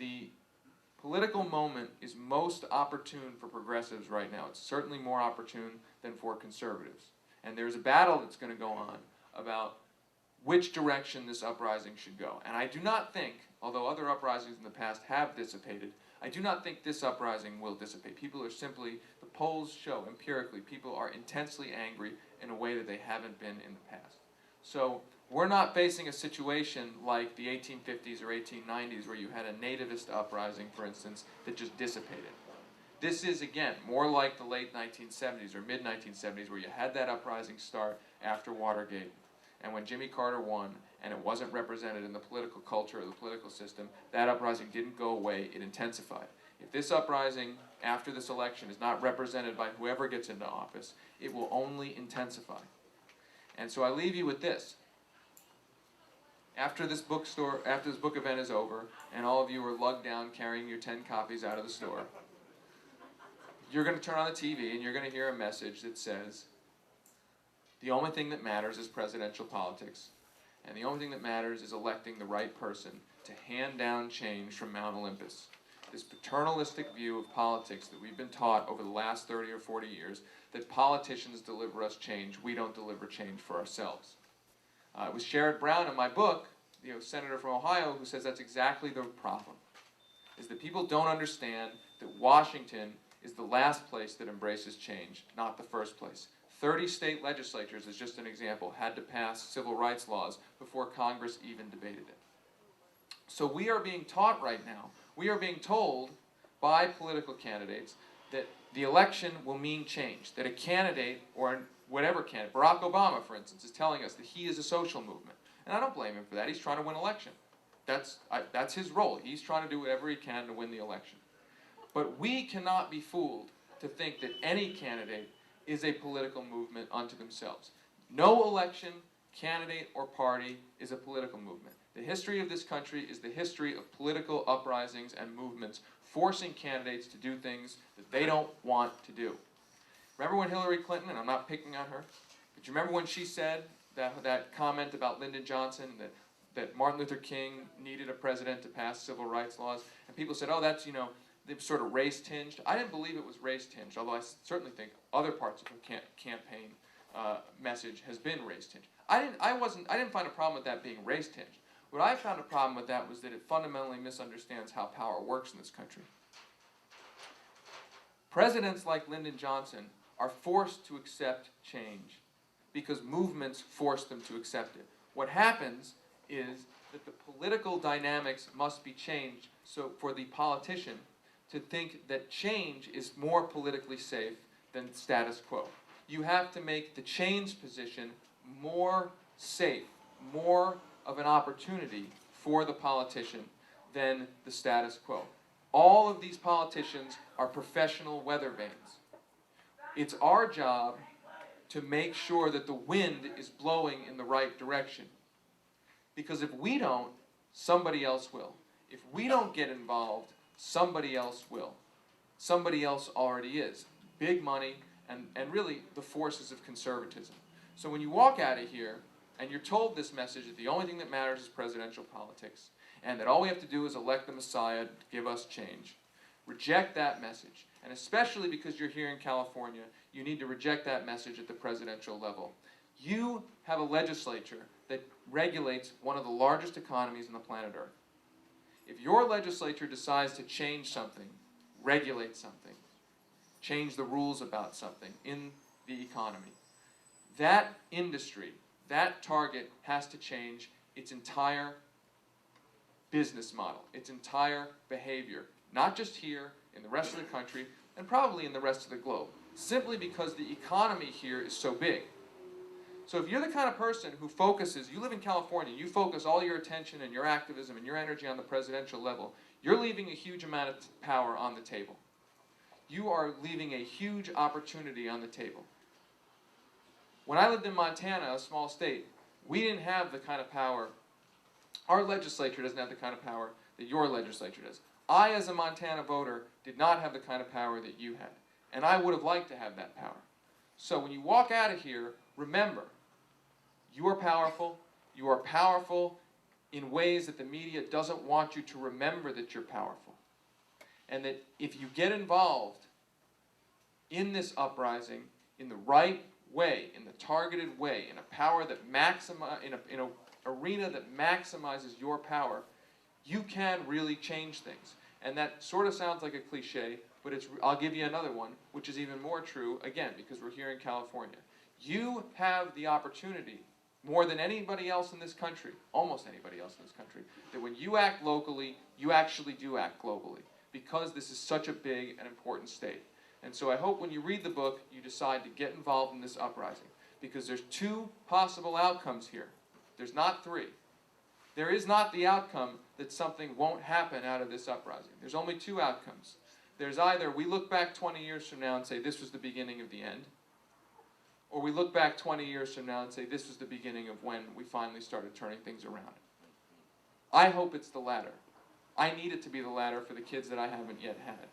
the political moment is most opportune for progressives right now. It's certainly more opportune than for conservatives. And there's a battle that's going to go on about which direction this uprising should go. And I do not think, although other uprisings in the past have dissipated, I do not think this uprising will dissipate. People are simply, the polls show empirically, people are intensely angry in a way that they haven't been in the past. So we're not facing a situation like the 1850s or 1890s where you had a nativist uprising, for instance, that just dissipated. This is, again, more like the late 1970s or mid-1970s where you had that uprising start after Watergate. And when Jimmy Carter won, and it wasn't represented in the political culture or the political system, that uprising didn't go away, it intensified. If this uprising after this election is not represented by whoever gets into office, it will only intensify. And so I leave you with this. After this book event is over, and all of you are lugged down carrying your 10 copies out of the store, you're going to turn on the TV and you're going to hear a message that says, the only thing that matters is presidential politics, and the only thing that matters is electing the right person to hand down change from Mount Olympus. This paternalistic view of politics that we've been taught over the last 30 or 40 years, that politicians deliver us change, we don't deliver change for ourselves. It was Sherrod Brown in my book, Senator from Ohio, who says that's exactly the problem, is that people don't understand that Washington is the last place that embraces change, not the first place. 30 state legislatures, as just an example, had to pass civil rights laws before Congress even debated it. So we are being taught right now, we are being told by political candidates that the election will mean change, that a candidate, or whatever candidate, Barack Obama, for instance, is telling us that he is a social movement. And I don't blame him for that. He's trying to win an election. That's his role. He's trying to do whatever he can to win the election. But we cannot be fooled to think that any candidate is a political movement unto themselves. No election, candidate, or party is a political movement. The history of this country is the history of political uprisings and movements forcing candidates to do things that they don't want to do. Remember when Hillary Clinton, and I'm not picking on her, but you remember when she said that comment about Lyndon Johnson, that Martin Luther King needed a president to pass civil rights laws, and people said, oh, that's, they were sort of race-tinged. I didn't believe it was race-tinged, although I certainly think other parts of the campaign message has been race-tinged. I didn't find a problem with that being race-tinged. What I found a problem with that was that it fundamentally misunderstands how power works in this country. Presidents like Lyndon Johnson are forced to accept change because movements force them to accept it. What happens is that the political dynamics must be changed so for the politician to think that change is more politically safe than status quo. You have to make the change position more safe, more of an opportunity for the politician than the status quo. All of these politicians are professional weather vanes. It's our job to make sure that the wind is blowing in the right direction. Because if we don't, somebody else will. If we don't get involved, somebody else will. Somebody else already is. Big money and really the forces of conservatism. So when you walk out of here and you're told this message that the only thing that matters is presidential politics and that all we have to do is elect the Messiah to give us change, reject that message. And especially because you're here in California, you need to reject that message at the presidential level. You have a legislature that regulates one of the largest economies on the planet Earth. If your legislature decides to change something, regulate something, change the rules about something in the economy, that industry, that target has to change its entire business model, its entire behavior, not just here, in the rest of the country, and probably in the rest of the globe, simply because the economy here is so big. So if you're the kind of person who focuses, you live in California, you focus all your attention and your activism and your energy on the presidential level, you're leaving a huge amount of power on the table. You are leaving a huge opportunity on the table. When I lived in Montana, a small state, we didn't have the kind of power, our legislature doesn't have the kind of power that your legislature does. I, as a Montana voter, did not have the kind of power that you had. And I would have liked to have that power. So when you walk out of here, remember, you are powerful in ways that the media doesn't want you to remember that you're powerful. And that if you get involved in this uprising in the right way, in the targeted way, in a power that in a arena that maximizes your power, you can really change things. And that sort of sounds like a cliche, but I'll give you another one, which is even more true, again, because we're here in California. You have the opportunity, more than anybody else in this country, almost anybody else in this country, that when you act locally, you actually do act globally, because this is such a big and important state. And so I hope when you read the book, you decide to get involved in this uprising, because there's two possible outcomes here. There's not three. There is not the outcome that something won't happen out of this uprising. There's only two outcomes. There's either we look back 20 years from now and say this was the beginning of the end, or we look back 20 years from now and say this was the beginning of when we finally started turning things around. I hope it's the latter. I need it to be the latter for the kids that I haven't yet had.